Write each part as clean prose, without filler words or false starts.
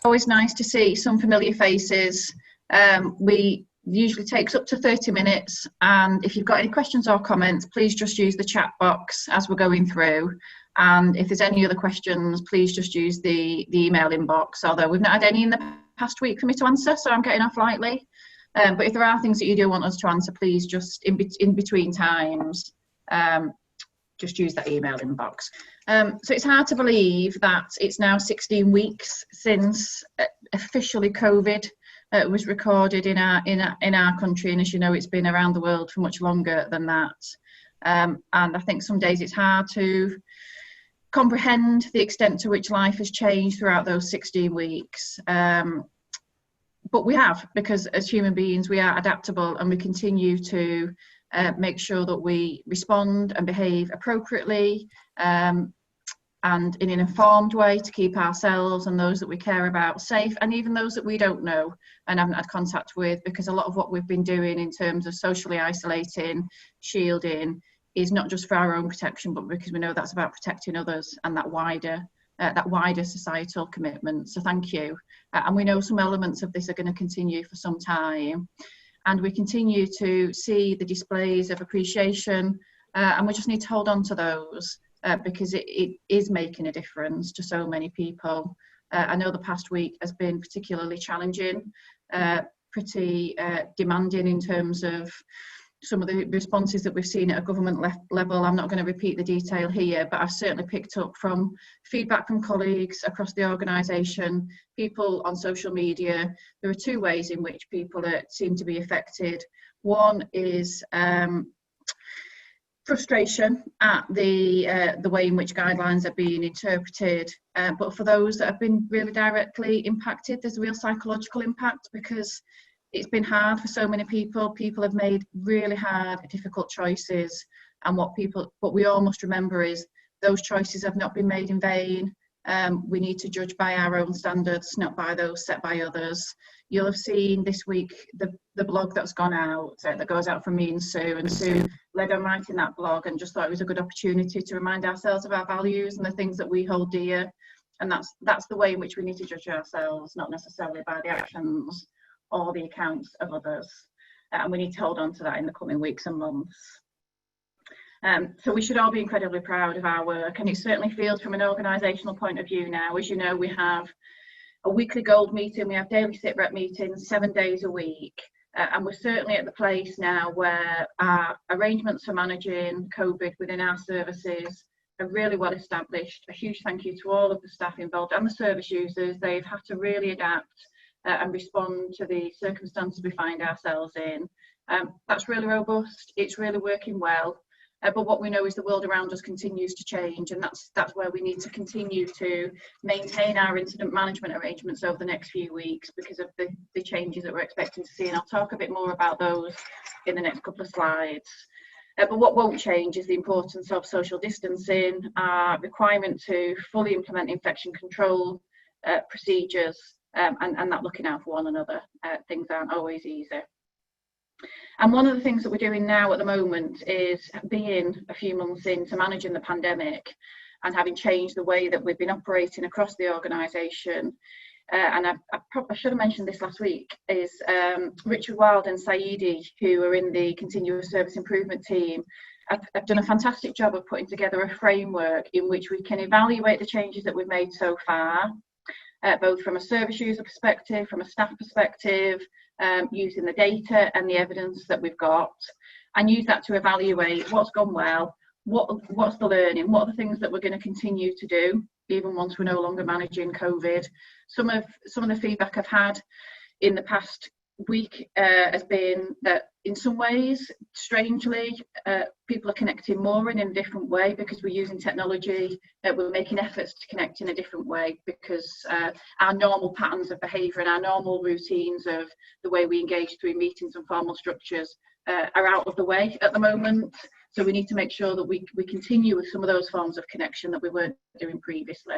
Always nice to see some familiar faces. We usually takes up to 30 minutes, and if you've got any questions or comments, please just use the chat box as we're going through. And if there's any other questions, please just use the email inbox, although we've not had any in the past week for me to answer, so I'm getting off lightly. But if there are things that you do want us to answer, please just in between times, just use that email inbox. So it's hard to believe that it's now 16 weeks since officially COVID was recorded in our country, and as you know, it's been around the world for much longer than that. And I think some days it's hard to comprehend the extent to which life has changed throughout those 16 weeks. But we have, because as human beings we are adaptable, and we continue to make sure that we respond and behave appropriately, and in an informed way, to keep ourselves and those that we care about safe, and even those that we don't know and haven't had contact with, because a lot of what we've been doing in terms of socially isolating, shielding, is not just for our own protection, but because we know that's about protecting others and that wider societal commitment. So thank you. And we know some elements of this are going to continue for some time, and we continue to see the displays of appreciation, and we just need to hold on to those. Because it is making a difference to so many people. I know the past week has been particularly challenging, pretty demanding in terms of some of the responses that we've seen at a government level. I'm not going to repeat the detail here, but I've certainly picked up from feedback from colleagues across the organisation, people on social media. There are two ways in which people seem to be affected. One is frustration at the way in which guidelines are being interpreted, but for those that have been really directly impacted, there's a real psychological impact, because it's been hard for so many people. People have made really hard, difficult choices, and what we all must remember is those choices have not been made in vain. We need to judge by our own standards, not by those set by others. You'll have seen this week the blog that's gone out, that goes out from me and Sue, and Sue led on writing that blog, and just thought it was a good opportunity to remind ourselves of our values and the things that we hold dear. And that's the way in which we need to judge ourselves, not necessarily by the actions or the accounts of others. And we need to hold on to that in the coming weeks and months. So we should all be incredibly proud of our work, and it certainly feels from an organisational point of view now. As you know, we have a weekly gold meeting, we have daily SITREP meetings 7 days a week, and we're certainly at the place now where our arrangements for managing COVID within our services are really well established. A huge thank you to all of the staff involved and the service users. They've had to really adapt and respond to the circumstances we find ourselves in. That's really robust, it's really working well. But what we know is the world around us continues to change, and that's where we need to continue to maintain our incident management arrangements over the next few weeks, because of the changes that we're expecting to see, and I'll talk a bit more about those in the next couple of slides. But what won't change is the importance of social distancing, our requirement to fully implement infection control procedures, and that looking out for one another. Things aren't always easy. And one of the things that we're doing now at the moment is, being a few months into managing the pandemic and having changed the way that we've been operating across the organisation, and I should have mentioned this last week, is Richard Wild and Saidi, who are in the continuous service improvement team, have done a fantastic job of putting together a framework in which we can evaluate the changes that we've made so far, both from a service user perspective, from a staff perspective, using the data and the evidence that we've got, and use that to evaluate what's gone well, what's the learning, what are the things that we're going to continue to do even once we're no longer managing COVID. Some of the feedback I've had in the past week has been that in some ways, strangely, people are connecting more in a different way, because we're using technology, we're making efforts to connect in a different way, because our normal patterns of behaviour and our normal routines of the way we engage through meetings and formal structures are out of the way at the moment. So we need to make sure that we continue with some of those forms of connection that we weren't doing previously.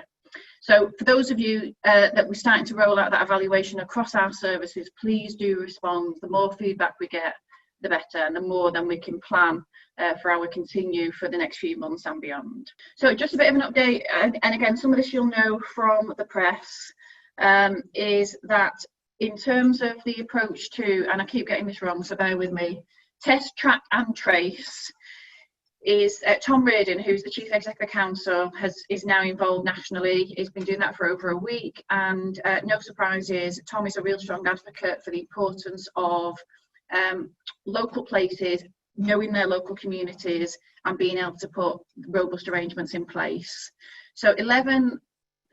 So for those of you that we're starting to roll out that evaluation across our services, please do respond. The more feedback we get, the better, and the more then we can plan for our continue for the next few months and beyond. So just a bit of an update, and again, some of this you'll know from the press. is that in terms of the approach to, and I keep getting this wrong, so bear with me, test, track and trace, is Tom Reardon, who's the Chief Executive Council, is now involved nationally. He's been doing that for over a week, and no surprises, Tom is a real strong advocate for the importance of local places knowing their local communities and being able to put robust arrangements in place. So 11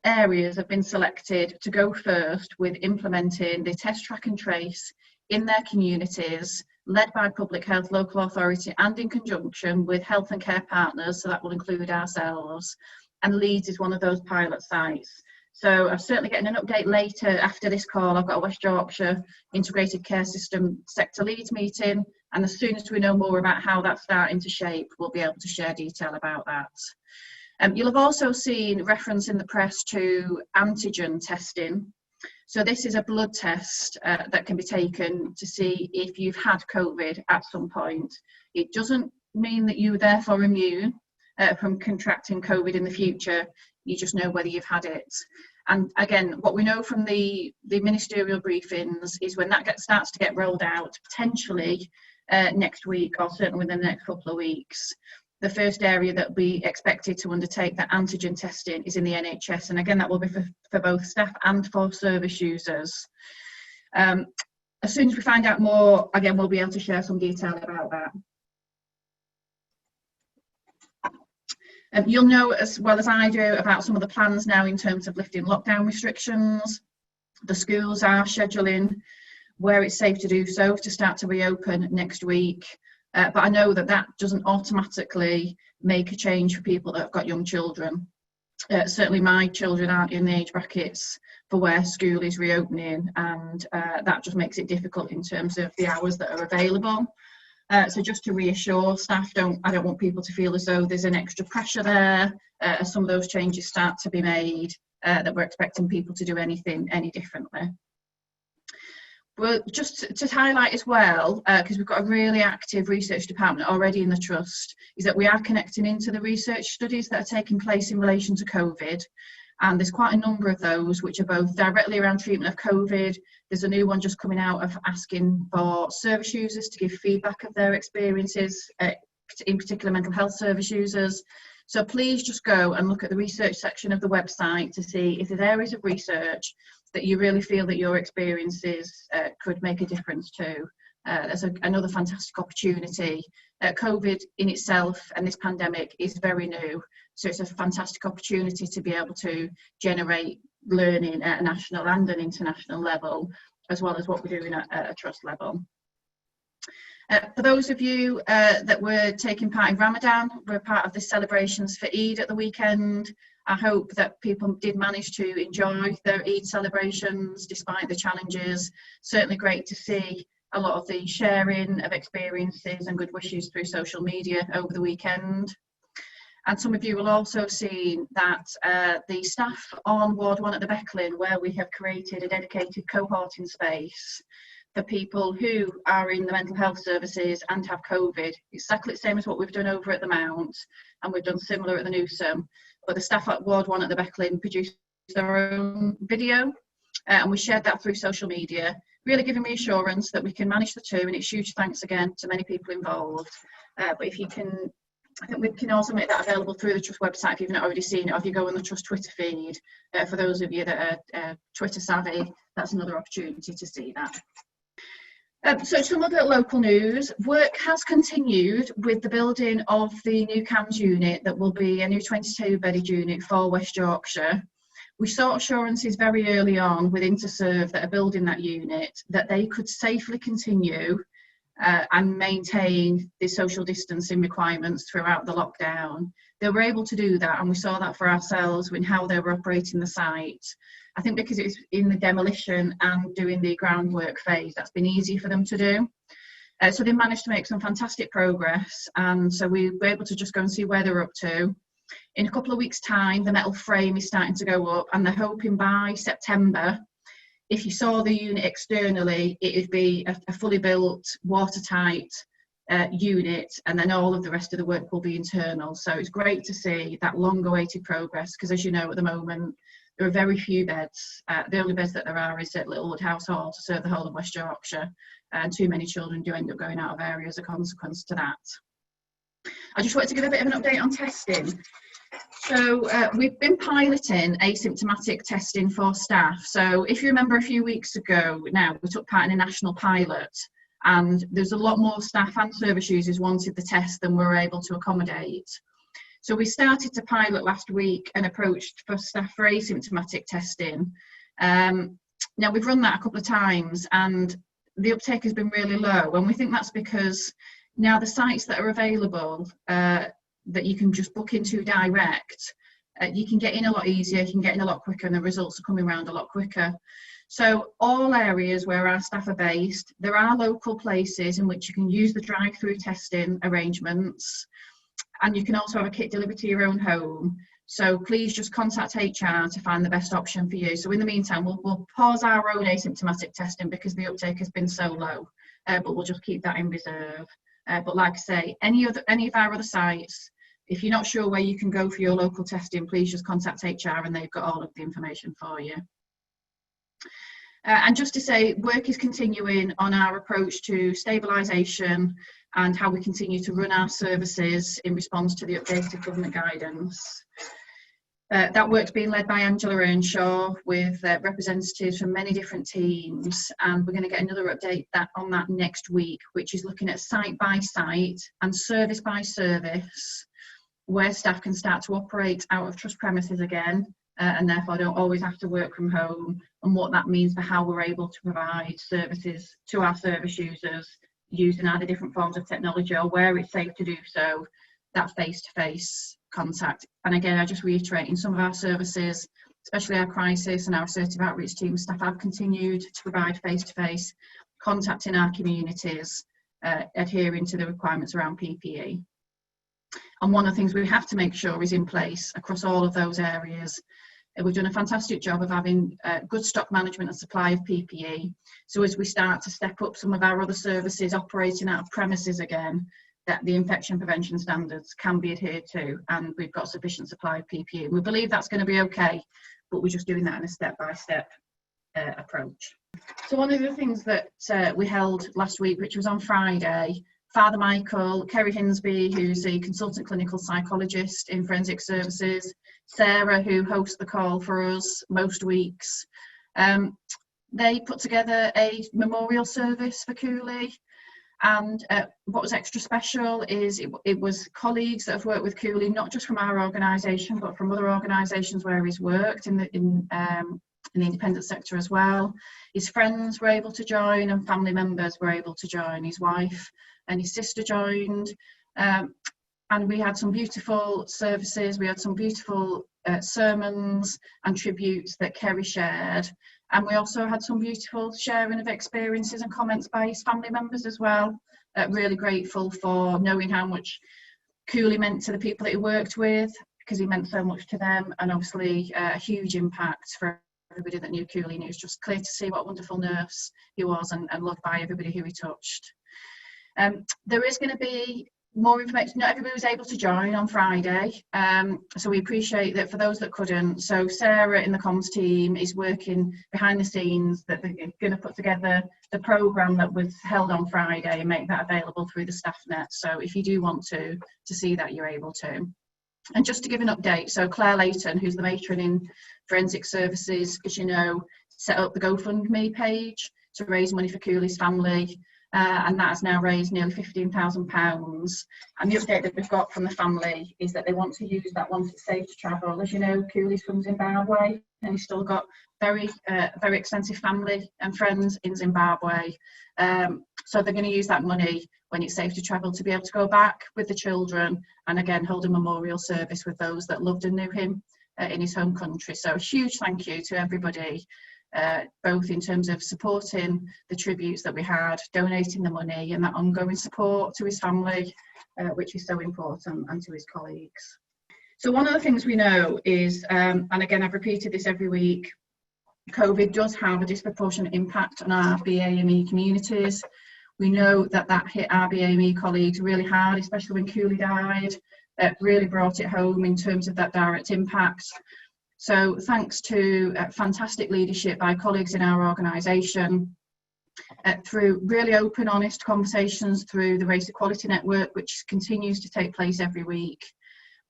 areas have been selected to go first with implementing the test, track and trace in their communities, led by public health, local authority, and in conjunction with health and care partners, so that will include ourselves. And Leeds is one of those pilot sites. So I'm certainly getting an update later after this call. I've got a West Yorkshire Integrated Care System Sector Leeds meeting, and as soon as we know more about how that's starting to shape, we'll be able to share detail about that. You'll have also seen reference in the press to antigen testing. So this is a blood test that can be taken to see if you've had COVID at some point. It doesn't mean that you're therefore immune from contracting COVID in the future. You just know whether you've had it. And again, what we know from the ministerial briefings is when that starts to get rolled out, potentially next week or certainly within the next couple of weeks, the first area that we expected to undertake that antigen testing is in the NHS. And again, that will be for both staff and for service users. As soon as we find out more, again, we'll be able to share some detail about that. You'll know as well as I do about some of the plans now in terms of lifting lockdown restrictions. The schools are scheduling where it's safe to do so to start to reopen next week. But I know that that doesn't automatically make a change for people that have got young children. Certainly my children aren't in the age brackets for where school is reopening, and that just makes it difficult in terms of the hours that are available. So just to reassure staff, I don't want people to feel as though there's an extra pressure there as some of those changes start to be made, that we're expecting people to do anything any differently. Well, just to highlight as well, because we've got a really active research department already in the Trust, is that we are connecting into the research studies that are taking place in relation to COVID. And there's quite a number of those which are both directly around treatment of COVID. There's a new one just coming out of asking for service users to give feedback of their experiences, in particular mental health service users. So please just go and look at the research section of the website to see if there's areas of research that you really feel that your experiences could make a difference to. There's another fantastic opportunity. COVID in itself and this pandemic is very new, so it's a fantastic opportunity to be able to generate learning at a national and an international level, as well as what we're doing at a trust level. For those of you that were taking part in Ramadan, we're part of the celebrations for Eid at the weekend. I hope that people did manage to enjoy their Eid celebrations despite the challenges. Certainly great to see a lot of the sharing of experiences and good wishes through social media over the weekend. And some of you will also have seen that the staff on Ward 1 at the Becklin, where we have created a dedicated cohorting space for people who are in the mental health services and have COVID. It's exactly the same as what we've done over at the Mount, and we've done similar at the Newsom. But the staff at Ward 1 at the Becklin produced their own video, and we shared that through social media, really giving reassurance that we can manage the two, and it's huge thanks again to many people involved. But if you can, I think we can also make that available through the Trust website if you've not already seen it, or if you go on the Trust Twitter feed. For those of you that are Twitter savvy, that's another opportunity to see that. So some other local news. Work has continued with the building of the new CAMHS unit that will be a new 22-bedded unit for West Yorkshire. We sought assurances very early on with Interserve that are building that unit that they could safely continue and maintain the social distancing requirements throughout the lockdown. They were able to do that, and we saw that for ourselves in how they were operating the site. I think because it's in the demolition and doing the groundwork phase, that's been easy for them to do. So they managed to make some fantastic progress, and so we were able to just go and see where they're up to. In a couple of weeks' time, the metal frame is starting to go up, and they're hoping by September, if you saw the unit externally, it would be a fully built, watertight unit, and then all of the rest of the work will be internal. So it's great to see that long-awaited progress, because as you know, at the moment, There are very few beds. The only beds that there are is at Littlewood House Hall to serve the whole of West Yorkshire, and too many children do end up going out of area as a consequence to that. I just wanted to give a bit of an update on testing. So we've been piloting asymptomatic testing for staff. So if you remember a few weeks ago now, we took part in a national pilot, and there's a lot more staff and service users wanted the test than we were able to accommodate. So we started to pilot last week and approached for staff for asymptomatic testing. Now we've run that a couple of times and the uptake has been really low, and we think that's because now the sites that are available that you can just book into direct, you can get in a lot easier, you can get in a lot quicker, and the results are coming around a lot quicker. So all areas where our staff are based, there are local places in which you can use the drive-through testing arrangements, and you can also have a kit delivered to your own home. So please just contact HR to find the best option for you. So in the meantime, we'll pause our own asymptomatic testing because the uptake has been so low, but we'll just keep that in reserve. But like I say, any of our other sites, if you're not sure where you can go for your local testing, please just contact HR and they've got all of the information for you. And just to say, work is continuing on our approach to stabilisation and how we continue to run our services in response to the updated government guidance. That work's being led by Angela Earnshaw with representatives from many different teams, and we're going to get another update on that next week, which is looking at site by site and service by service, where staff can start to operate out of trust premises again, and therefore don't always have to work from home, and what that means for how we're able to provide services to our service users using either different forms of technology or where it's safe to do so, that face-to-face contact. And again, I just reiterate, in some of our services, especially our crisis and our assertive outreach team, staff have continued to provide face-to-face contact in our communities, adhering to the requirements around PPE. And one of the things we have to make sure is in place across all of those areas. We've done a fantastic job of having good stock management and supply of PPE. So as we start to step up some of our other services operating out of premises again, that the infection prevention standards can be adhered to, and we've got sufficient supply of PPE. We believe that's going to be okay, but we're just doing that in a step-by-step approach. So one of the things that we held last week, which was on Friday, Father Michael, Kerry Hinsby, who's a consultant clinical psychologist in forensic services, Sarah, who hosts the call for us most weeks, they put together a memorial service for Cooley. And what was extra special is it was colleagues that have worked with Cooley, not just from our organisation, but from other organisations where he's worked in the independent sector as well. His friends were able to join and family members were able to join. His wife and his sister joined. And we had some beautiful services. We had some beautiful sermons and tributes that Kerry shared. And we also had some beautiful sharing of experiences and comments by his family members as well. Really grateful for knowing how much Cooley meant to the people that he worked with, because he meant so much to them, and obviously a huge impact for everybody that knew Cooley. And it was just clear to see what a wonderful nurse he was and loved by everybody who he touched. There is going to be more information. Not everybody was able to join on Friday, so we appreciate that for those that couldn't. So Sarah in the comms team is working behind the scenes, that they're going to put together the programme that was held on Friday and make that available through the staff net. So if you do want to see that, you're able to. And just to give an update, so Claire Layton, who's the matron in forensic services, as you know, set up the GoFundMe page to raise money for Cooley's family. And that has now raised nearly £15,000. And the update that we've got from the family is that they want to use that once it's safe to travel. As you know, Cooley's from Zimbabwe, and he's still got very extensive family and friends in Zimbabwe. So they're going to use that money when it's safe to travel to be able to go back with the children and again hold a memorial service with those that loved and knew him in his home country. So a huge thank you to everybody. Both in terms of supporting the tributes that we had, donating the money, and that ongoing support to his family, which is so important, and to his colleagues. So one of the things we know is, and again I've repeated this every week, COVID does have a disproportionate impact on our BAME communities. We know that hit our BAME colleagues really hard, especially when Cooley died. It really brought it home in terms of that direct impact. So thanks to fantastic leadership by colleagues in our organisation, through really open, honest conversations through the Race Equality Network, which continues to take place every week.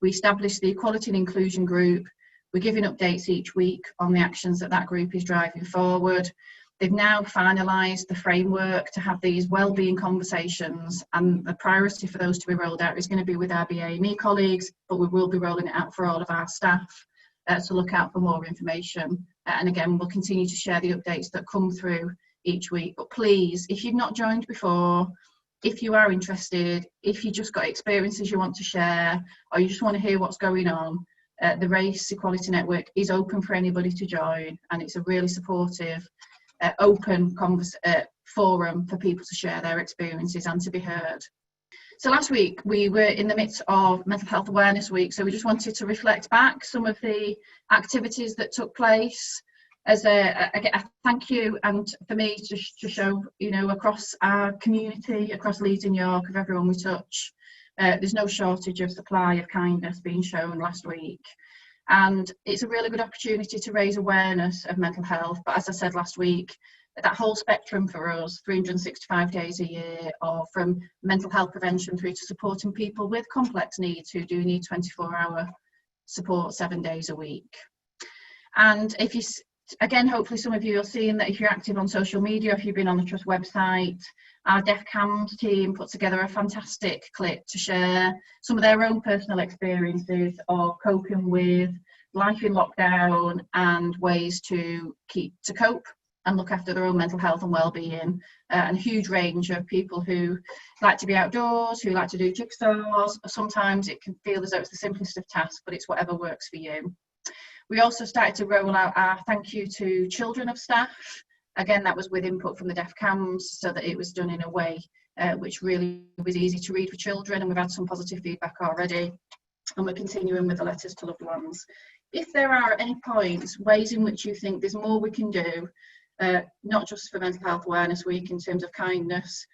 We established the Equality and Inclusion Group. We're giving updates each week on the actions that that group is driving forward. They've now finalised the framework to have these wellbeing conversations, and the priority for those to be rolled out is going to be with our BAME colleagues, but we will be rolling it out for all of our staff, so look out for more information. And again, we'll continue to share the updates that come through each week. But please, if you've not joined before, if you are interested, if you just got experiences you want to share, or you just want to hear what's going on, the Race Equality Network is open for anybody to join, and it's a really supportive, open forum for people to share their experiences and to be heard. So last week we were in the midst of Mental Health Awareness Week, so we just wanted to reflect back some of the activities that took place as a thank you, and for me to show, you know, across our community, across Leeds and York, of everyone we touch, there's no shortage of supply of kindness being shown last week. And it's a really good opportunity to raise awareness of mental health. But as I said last week, that whole spectrum for us, 365 days a year, or from mental health prevention through to supporting people with complex needs who do need 24-hour support 7 days a week. And if you, again, hopefully some of you are seeing that if you're active on social media, if you've been on the Trust website, our Deaf CAMS team put together a fantastic clip to share some of their own personal experiences of coping with life in lockdown and ways to cope and look after their own mental health and well-being, and a huge range of people who like to be outdoors, who like to do jigsaws. Sometimes it can feel as though it's the simplest of tasks, but it's whatever works for you. We also started to roll out our thank you to children of staff. Again, that was with input from the Deaf CAMS, so that it was done in a way which really was easy to read for children, and we've had some positive feedback already, and we're continuing with the letters to loved ones. If there are at any points ways in which you think there's more we can do, not just for Mental Health Awareness Week in terms of kindness,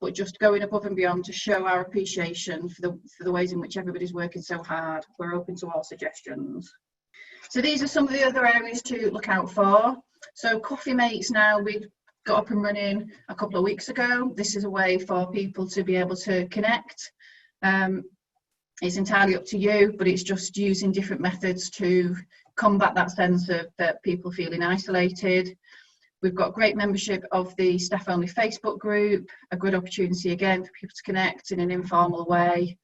but just going above and beyond to show our appreciation for the ways in which everybody's working so hard, we're open to all suggestions. So these are some of the other areas to look out for. So Coffee Mates now, we've got up and running a couple of weeks ago. This is a way for people to be able to connect. It's entirely up to you, but it's just using different methods to combat that sense of that people feeling isolated. We've got great membership of the staff only Facebook group, a good opportunity again for people to connect in an informal way.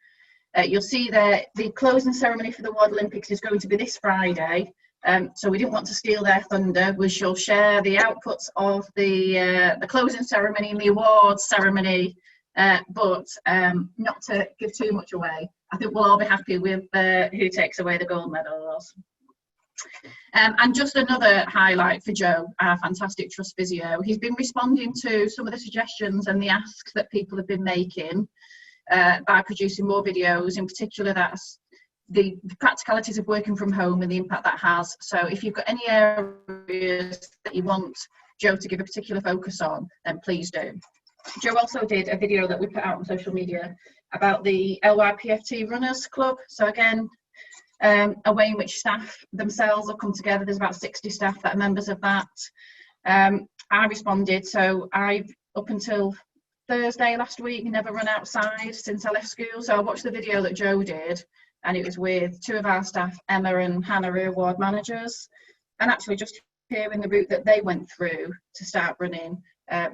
You'll see that the closing ceremony for the World Olympics is going to be this Friday. So we didn't want to steal their thunder. We shall share the outputs of the closing ceremony and the awards ceremony, but not to give too much away. I think we'll all be happy with who takes away the gold medals. And just another highlight for Joe, our fantastic Trust Physio. He's been responding to some of the suggestions and the asks that people have been making by producing more videos. In particular, that's the practicalities of working from home and the impact that has. So if you've got any areas that you want Joe to give a particular focus on, then please do. Joe also did a video that we put out on social media about the LYPFT Runners Club. So again, a way in which staff themselves have come together. There's about 60 staff that are members of that. I responded, so I've, up until Thursday last week, never run outside since I left school. So I watched the video that Joe did, and it was with two of our staff, Emma and Hannah, who are ward managers, and actually just hearing the route that they went through to start running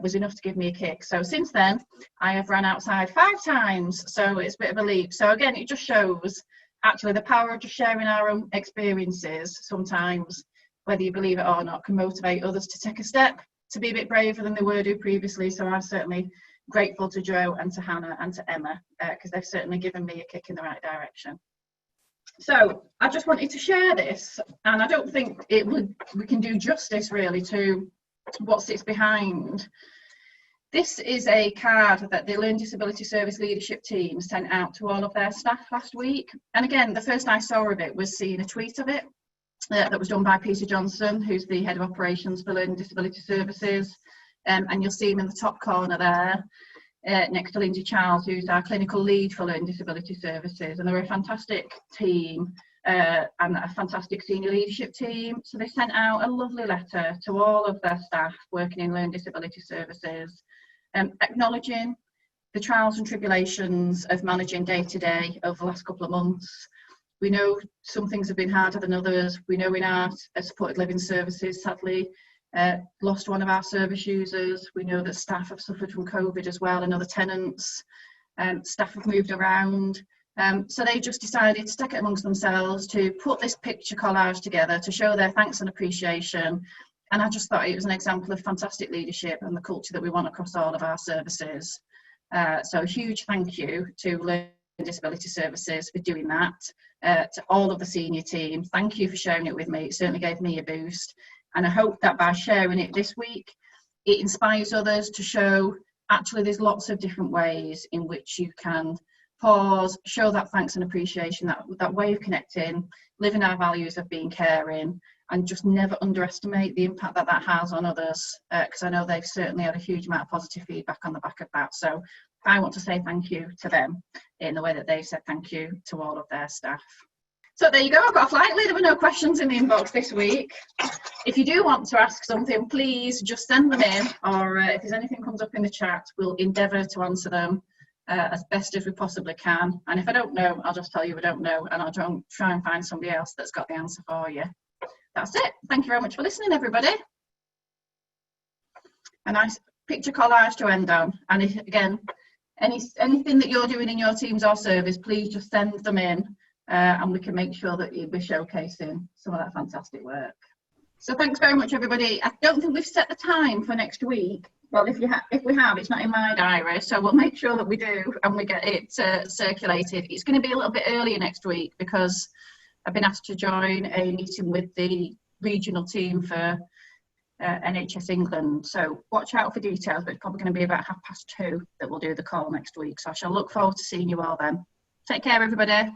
was enough to give me a kick. So since then, I have run outside 5 times, so it's a bit of a leap. So again, it just shows actually the power of just sharing our own experiences sometimes, whether you believe it or not, can motivate others to take a step, to be a bit braver than they were do previously. So I'm certainly grateful to Joe and to Hannah and to Emma, because they've certainly given me a kick in the right direction. So I just wanted to share this, and I don't think we can do justice really to what sits behind. This is a card that the Learning Disability Service Leadership Team sent out to all of their staff last week. And again, the first I saw of it was seeing a tweet of it that was done by Peter Johnson, who's the Head of Operations for Learning Disability Services. And you'll see him in the top corner there, next to Lindsay Charles, who's our Clinical Lead for Learning Disability Services. And they're a fantastic team and a fantastic senior leadership team. So they sent out a lovely letter to all of their staff working in learning disability services, acknowledging the trials and tribulations of managing day to day over the last couple of months. We know some things have been harder than others. We know in our supported living services, sadly, lost one of our service users. We know that staff have suffered from COVID as well, and other tenants. Staff have moved around. So they just decided to stick it amongst themselves to put this picture collage together to show their thanks and appreciation. And I just thought it was an example of fantastic leadership and the culture that we want across all of our services. So a huge thank you to Learning Disability Services for doing that, to all of the senior team. Thank you for sharing it with me. It certainly gave me a boost. And I hope that by sharing it this week, it inspires others to show actually there's lots of different ways in which you can pause, show that thanks and appreciation, that way of connecting, living our values of being caring, and just never underestimate the impact that has on others, because I know they've certainly had a huge amount of positive feedback on the back of that. So I want to say thank you to them in the way that they said thank you to all of their staff. So there you go, I've got a flight. There were no questions in the inbox this week. If you do want to ask something, please just send them in, or if there's anything comes up in the chat, we'll endeavour to answer them as best as we possibly can. And if I don't know, I'll just tell you I don't know, and I'll try and find somebody else that's got the answer for you. That's it. Thank you very much for listening, everybody. A nice picture collage to end on. And if, again, anything that you're doing in your teams or service, please just send them in, and we can make sure that we're showcasing some of that fantastic work. So thanks very much, everybody. I don't think we've set the time for next week. Well, if we have, it's not in my diary, so we'll make sure that we do and we get it circulated. It's going to be a little bit earlier next week because I've been asked to join a meeting with the regional team for NHS England. So watch out for details, but it's probably going to be about 2:30 that we'll do the call next week. So I shall look forward to seeing you all then. Take care, everybody.